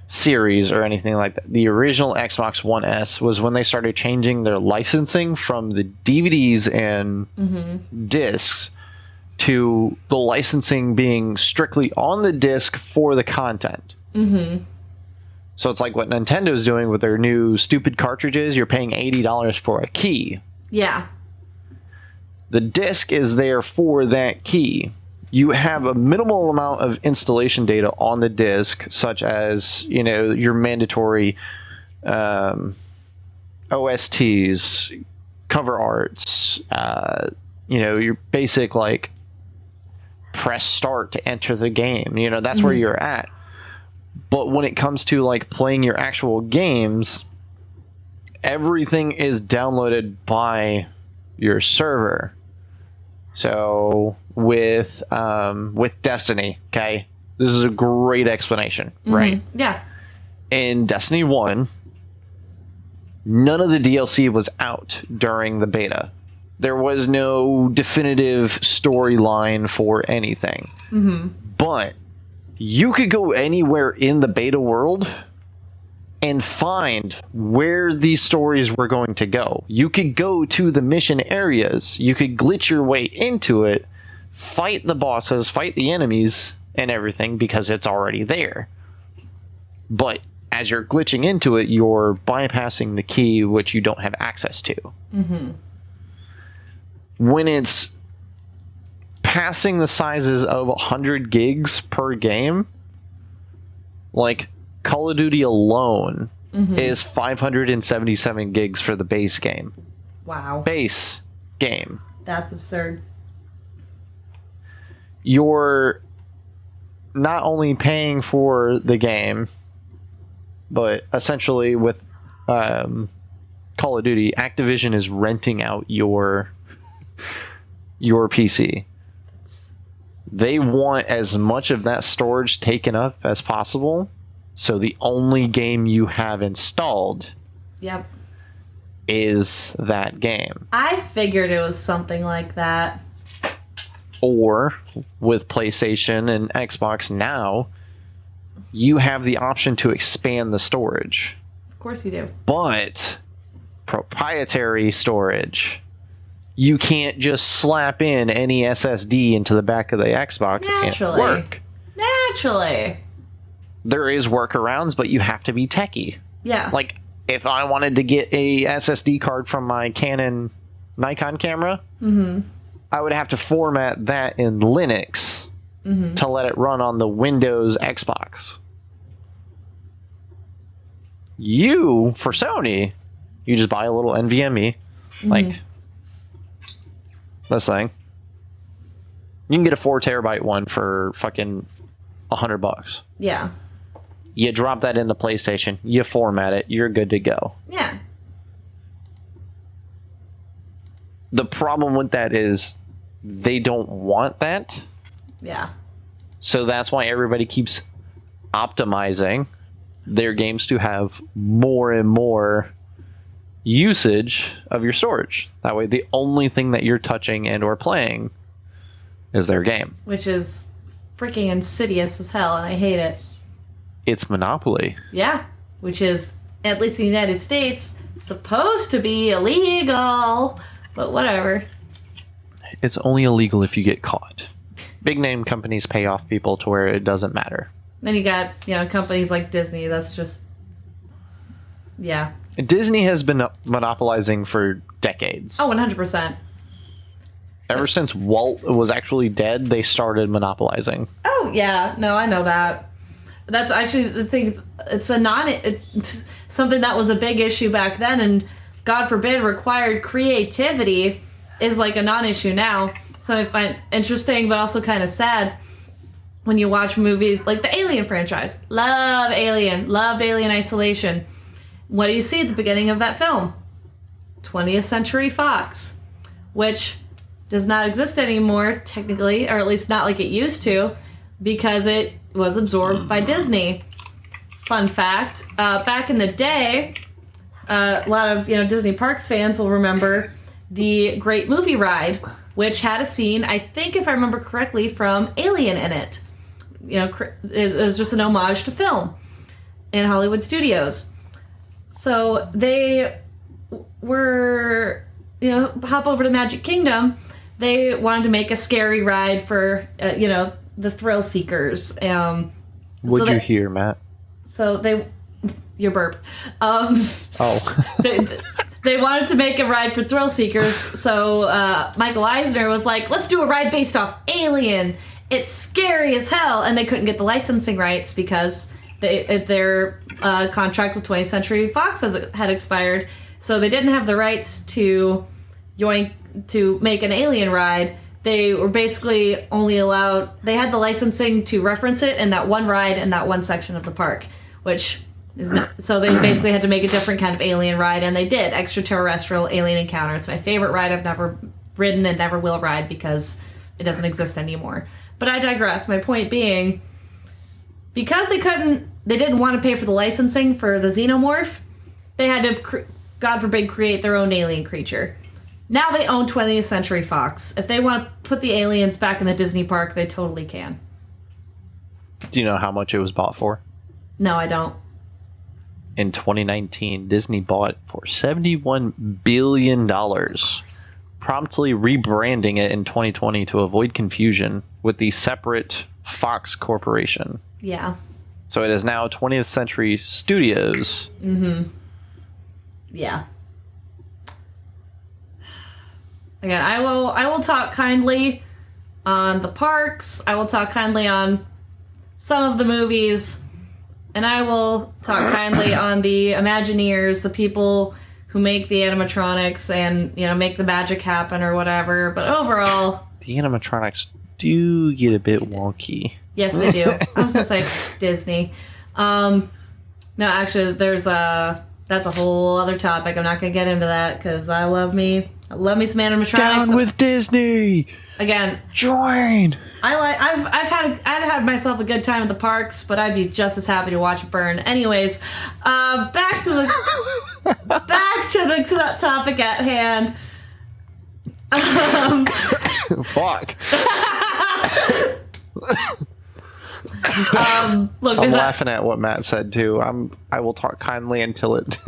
series or anything like that. The original Xbox One S was when they started changing their licensing from the DVDs and discs to the licensing being strictly on the disc for the content. So it's like what Nintendo's doing with their new stupid cartridges. You're paying $80 for a key. Yeah. The disc is there for that key. You have a minimal amount of installation data on the disk, such as, your mandatory OSTs, cover arts, your basic, like, press start to enter the game. That's where you're at. But when it comes to, like, playing your actual games, everything is downloaded by your server. So with Destiny, okay, this is a great explanation, right? Yeah. In Destiny 1, none of the DLC was out during the beta. There was no definitive storyline for anything. But you could go anywhere in the beta world and find where these stories were going to go. You could go to the mission areas. You could glitch your way into it, fight the bosses, fight the enemies, and everything because it's already there. But as you're glitching into it, you're bypassing the key, which you don't have access to. When it's passing the sizes of 100 gigs per game, like Call of Duty alone is 577 gigs for the base game. Wow. Base game. That's absurd. You're not only paying for the game, but essentially with Call of Duty, Activision is renting out your PC. They want as much of that storage taken up as possible. So the only game you have installed is that game. I figured it was something like that. Or with PlayStation and Xbox now, you have the option to expand the storage. Of course you do. But proprietary storage, you can't just slap in any SSD into the back of the Xbox and work. Naturally. There is workarounds, but you have to be techie. Yeah. Like, if I wanted to get a SSD card from my Canon Nikon camera, I would have to format that in Linux to let it run on the Windows Xbox. You, for Sony, you just buy a little NVMe, like this thing. You can get a 4 terabyte one for fucking $100. Yeah. You drop that in the PlayStation, you format it, you're good to go. Yeah. The problem with that is they don't want that. Yeah. So that's why everybody keeps optimizing their games to have more and more usage of your storage. That way the only thing that you're touching and or playing is their game. Which is freaking insidious as hell, and I hate it. It's monopoly. Yeah. Which is, at least in the United States, supposed to be illegal. But whatever. It's only illegal if you get caught. Big name companies pay off people to where it doesn't matter. Then you got, companies like Disney. That's just, yeah. Disney has been monopolizing for decades. Oh, 100%. Ever since Walt was actually dead, they started monopolizing. Oh, yeah. No, I know that. That's actually the thing. It's something that was a big issue back then, and God forbid required creativity is like a non-issue now. So I find interesting, but also kind of sad when you watch movies like the Alien franchise. Love Alien. Loved Alien Isolation. What do you see at the beginning of that film? 20th Century Fox, which does not exist anymore, technically, or at least not like it used to, because it was absorbed by Disney. Fun fact, back in the day, a lot of Disney Parks fans will remember the Great Movie Ride, which had a scene, I think if I remember correctly, from Alien in it. It was just an homage to film in Hollywood studios. So they were, hop over to Magic Kingdom. They wanted to make a scary ride for, the thrill seekers. What'd you hear, Matt? So your burp. They wanted to make a ride for thrill seekers. So Michael Eisner was like, let's do a ride based off Alien. It's scary as hell. And they couldn't get the licensing rights because their contract with 20th Century Fox had expired. So they didn't have the rights to make an Alien ride. They were basically only allowed... They had the licensing to reference it in that one ride in that one section of the park, which is not... So they basically had to make a different kind of Alien ride, and they did. Extraterrestrial Alien Encounter. It's my favorite ride I've never ridden and never will ride because it doesn't exist anymore. But I digress. My point being, because they didn't want to pay for the licensing for the Xenomorph, they had to, God forbid, create their own alien creature. Now they own 20th Century Fox. If they want to put the aliens back in the Disney park, they totally can. Do you know how much it was bought for? No, I don't. In 2019, Disney bought it for $71 billion, promptly rebranding it in 2020 to avoid confusion with the separate Fox Corporation. Yeah. So it is now 20th Century Studios. Mm-hmm. Yeah. Again, I will talk kindly on the parks. I will talk kindly on some of the movies, and I will talk kindly on the Imagineers, the people who make the animatronics and make the magic happen or whatever. But overall, the animatronics do get a bit wonky. Yes, they do. I was gonna say Disney. No, actually, that's a whole other topic. I'm not gonna get into that because I love me some animatronics. Down with Disney. Again, join. I've had myself a good time at the parks, but I'd be just as happy to watch it burn. Anyways, back to the topic at hand. Fuck. Look, I'm laughing at what Matt said too. I will talk kindly until it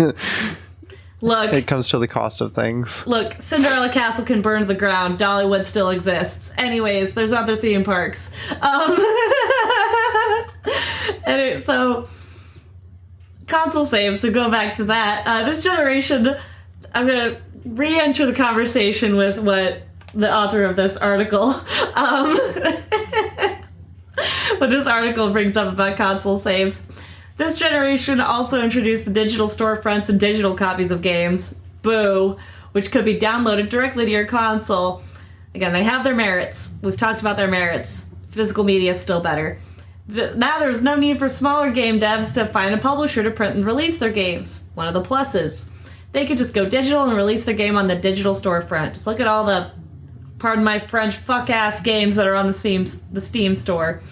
it comes to the cost of things. Look, Cinderella Castle can burn to the ground. Dollywood still exists. Anyways, there's other theme parks. Anyway, so console saves, to go back to that. This generation, I'm going to re-enter the conversation with what the author of this article what this article brings up about console saves. This generation also introduced the digital storefronts and digital copies of games, boo, which could be downloaded directly to your console. Again, they have their merits. We've talked about their merits. Physical media is still better. Now there's no need for smaller game devs to find a publisher to print and release their games. One of the pluses. They could just go digital and release their game on the digital storefront. Just look at all the, pardon my French, fuck-ass games that are on the Steam store.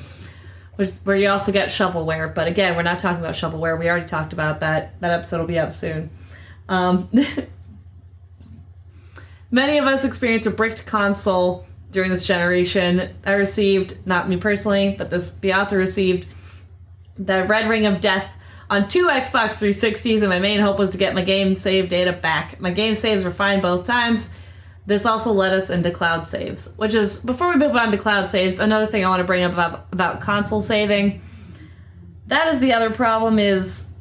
Where you also get shovelware. But again, we're not talking about shovelware. We already talked about that. That episode will be up soon. Many of us experience a bricked console during this generation. I received, not me personally, but the author received the Red Ring of Death on 2 Xbox 360s, and my main hope was to get my game save data back. My game saves were fine both times. This also led us into cloud saves, which is, before we move on to cloud saves, another thing I want to bring up about console saving. That is the other problem is,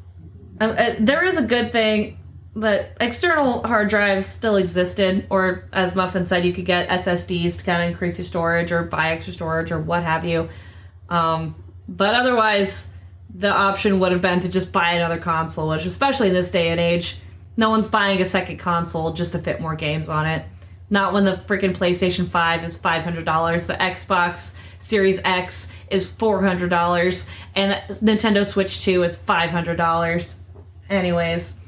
there is a good thing that external hard drives still existed, or as Muffin said, you could get SSDs to kind of increase your storage or buy extra storage or what have you. But otherwise, the option would have been to just buy another console, which, especially in this day and age, no one's buying a second console just to fit more games on it. Not when the freaking PlayStation 5 is $500, the Xbox Series X is $400, and Nintendo Switch 2 is $500. Anyways.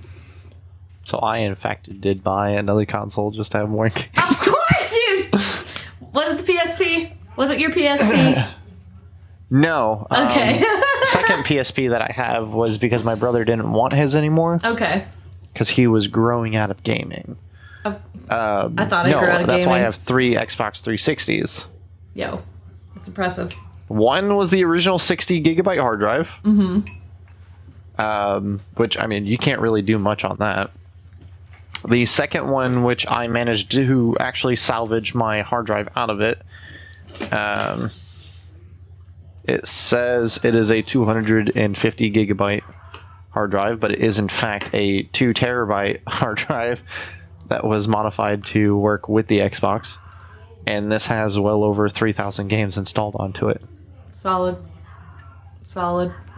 So I, in fact, did buy another console just to have more games. Of course, dude! Was it the PSP? Was it your PSP? No. Okay. Second PSP that I have was because my brother didn't want his anymore. Okay. because he was growing out of gaming. I thought I grew out of gaming. That's why I have 3 Xbox 360s. Yo, that's impressive. One was the original 60 gigabyte hard drive. Mm-hmm. Which, I mean, you can't really do much on that. The second one, which I managed to actually salvage my hard drive out of it, it says it is a 250 gigabyte hard drive, but it is in fact a 2 terabyte hard drive that was modified to work with the Xbox. And this has well over 3,000 games installed onto it. Solid.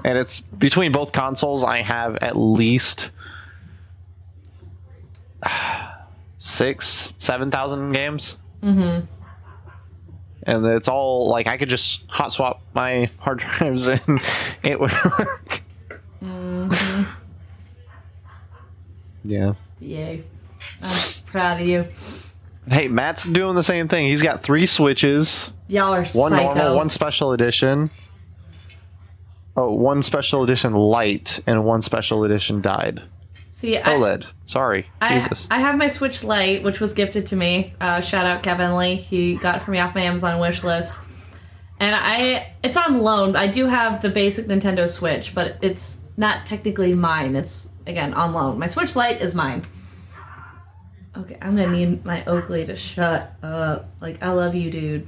And it's between both consoles, I have at least 6,000-7,000 games. Mm-hmm. And it's all like I could just hot swap my hard drives and it would work. Mm-hmm. Yeah. Yay. I'm proud of you. Hey, Matt's doing the same thing. He's got 3 Switches. Y'all are one psycho. Normal, 1 special edition. Oh, 1 special edition light and 1 special edition dyed. See, OLED. Sorry. Jesus. I have my Switch Lite, which was gifted to me. Shout out Kevin Lee. He got it for me off my Amazon wish list. And it's on loan. I do have the basic Nintendo Switch, but it's not technically mine. It's, again, on loan. My Switch Lite is mine. Okay, I'm gonna need my Oakley to shut up. Like, I love you, dude.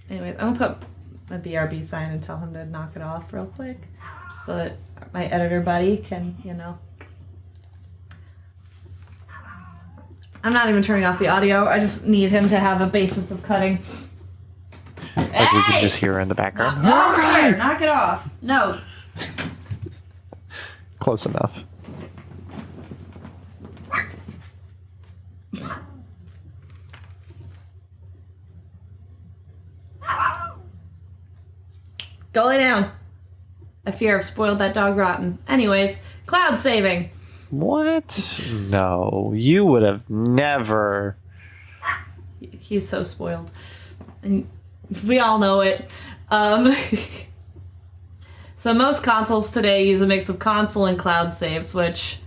Anyways, I'm gonna put my BRB sign and tell him to knock it off real quick. Just so that my editor buddy can, I'm not even turning off the audio. I just need him to have a basis of cutting. Like we can just hear her in the background. Knock it off. No. Close enough. Go lay down. I fear I've spoiled that dog rotten. Anyways, cloud saving. What? No, you would have never. He's so spoiled. And we all know it. So most consoles today use a mix of console and cloud saves, which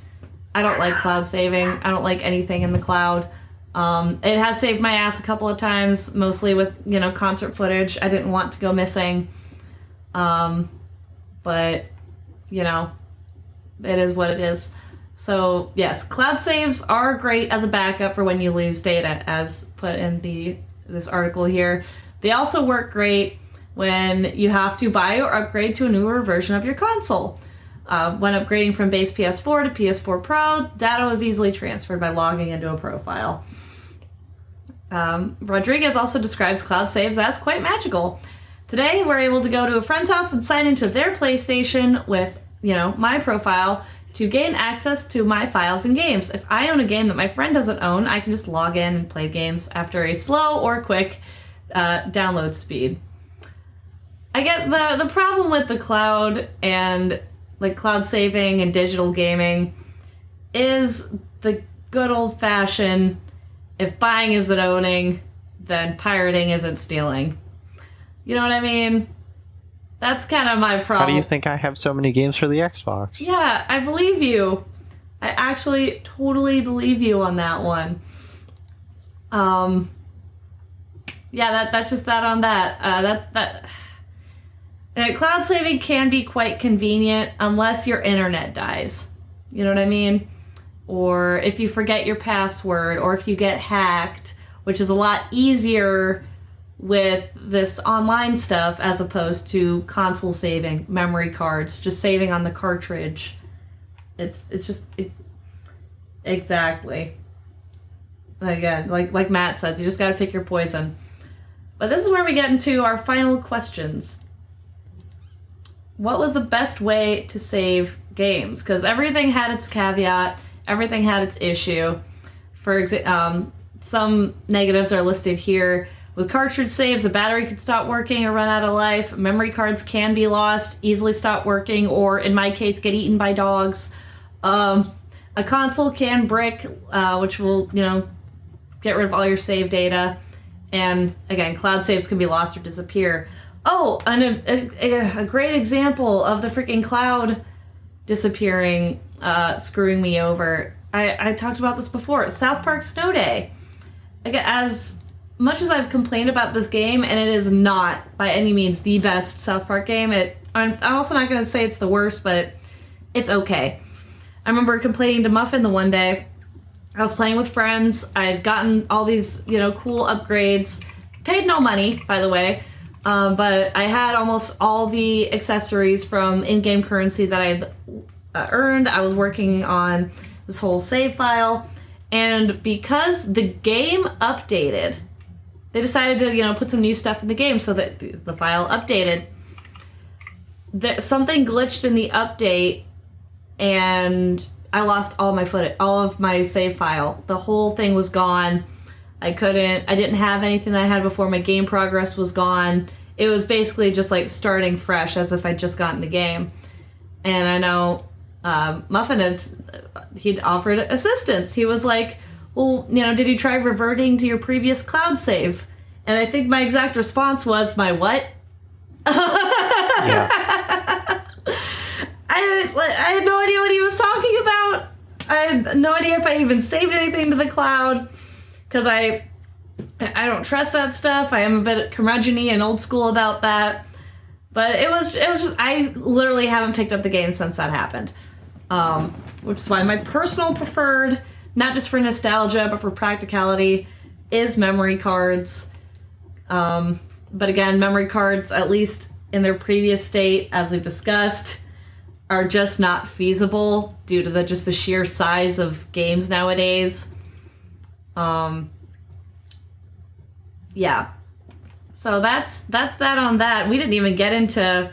I don't like cloud saving. I don't like anything in the cloud. It has saved my ass a couple of times, mostly with, concert footage. I didn't want to go missing. But, it is what it is. So, yes, cloud saves are great as a backup for when you lose data, as put in this article here. They also work great when you have to buy or upgrade to a newer version of your console. When upgrading from base PS4 to PS4 Pro, data was easily transferred by logging into a profile. Rodriguez also describes cloud saves as quite magical. Today, we're able to go to a friend's house and sign into their PlayStation with, my profile to gain access to my files and games. If I own a game that my friend doesn't own, I can just log in and play games after a slow or quick download speed. I guess the problem with the cloud and like cloud saving and digital gaming is the good old-fashioned, if buying isn't owning, then pirating isn't stealing. You know what I mean? That's kind of my problem. How do you think I have so many games for the Xbox? Yeah, I believe you. I actually totally believe you on that one. Yeah, that's just that on that. Cloud saving can be quite convenient unless your internet dies. You know what I mean? Or if you forget your password, or if you get hacked, which is a lot easier with this online stuff as opposed to console saving, memory cards, just saving on the cartridge. Exactly. Again, like Matt says, you just gotta pick your poison. But this is where we get into our final questions. What was the best way to save games? Because everything had its caveat, everything had its issue. For example, some negatives are listed here. With cartridge saves, the battery could stop working or run out of life. Memory cards can be lost, easily stop working, or in my case, get eaten by dogs. A console can brick, which will, get rid of all your save data. And again, cloud saves can be lost or disappear. Oh, and a great example of the freaking cloud disappearing, screwing me over. I talked about this before. South Park Snow Day. Again, as much as I've complained about this game, and it is not by any means the best South Park game, I'm also not going to say it's the worst, but it's okay. I remember complaining to Muffin the one day. I was playing with friends. I had gotten all these, cool upgrades. Paid no money, by the way. But I had almost all the accessories from in-game currency that I had earned. I was working on this whole save file. And because the game updated, they decided to, put some new stuff in the game so that the file updated. Something glitched in the update, and I lost all my footage, all of my save file. The whole thing was gone. I didn't have anything that I had before. My game progress was gone. It was basically just like starting fresh as if I'd just gotten the game. And I know Muffin he'd offered assistance. He was like, well, did you try reverting to your previous cloud save? And I think my exact response was, my what? Yeah. I had no idea what he was talking about. I had no idea if I even saved anything to the cloud, because I don't trust that stuff. I am a bit curmudgeon-y and old school about that. But it was just, I literally haven't picked up the game since that happened. Which is why my personal preferred, not just for nostalgia, but for practicality, is memory cards. But again, memory cards, at least in their previous state, as we've discussed, are just not feasible due to the sheer size of games nowadays. Yeah. So that's that on that. We didn't even get into...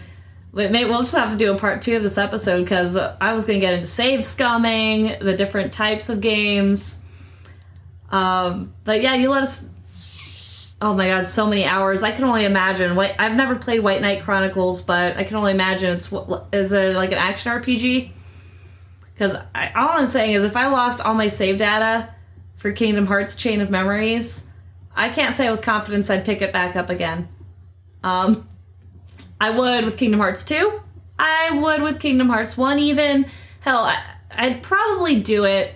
We'll just have to do a part 2 of this episode, because I was going to get into save scumming, the different types of games. But yeah, you let us... Oh my god, so many hours. I can only imagine. I've never played White Knight Chronicles, but I can only imagine is it like an action RPG? Because all I'm saying is, if I lost all my save data for Kingdom Hearts Chain of Memories, I can't say with confidence I'd pick it back up again. I would with Kingdom Hearts 2. I would with Kingdom Hearts 1 even. Hell, I'd probably do it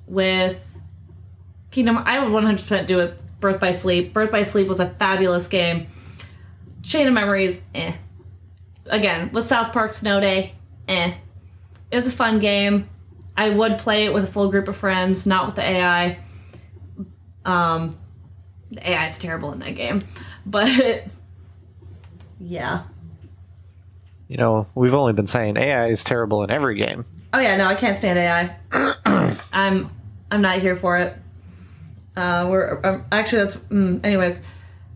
with I would 100% do it Birth by Sleep. Birth by Sleep was a fabulous game. Chain of Memories, Again, with South Park Snow Day, It was a fun game. I would play it with a full group of friends, not with the AI. The AI is terrible in that game. But, yeah. We've only been saying AI is terrible in every game. Oh yeah, no, I can't stand AI. I'm not here for it. Anyways,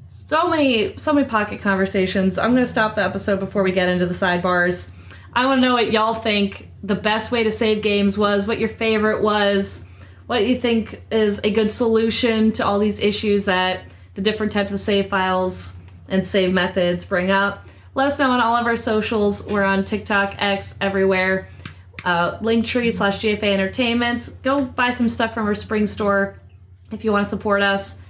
so many pocket conversations. I'm going to stop the episode before we get into the sidebars. I want to know what y'all think the best way to save games was, what your favorite was, what you think is a good solution to all these issues that the different types of save files and save methods bring up. Let us know on all of our socials. We're on TikTok, X, everywhere. Linktree/GFA Entertainments. Go buy some stuff from our spring store if you want to support us.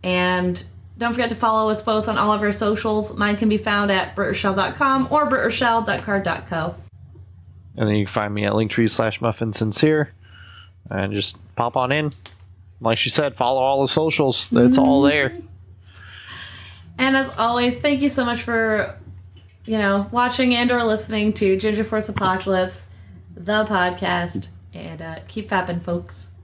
And don't forget to follow us both on all of our socials. Mine can be found at BritRochelle.com or BritRochelle.card.co. And then you can find me at Linktree/MuffinSincere. And just pop on in. Like she said, follow all the socials. It's all there. And as always, thank you so much for, watching and or listening to Ginger Force Apocalypse, the podcast. And keep fapping, folks.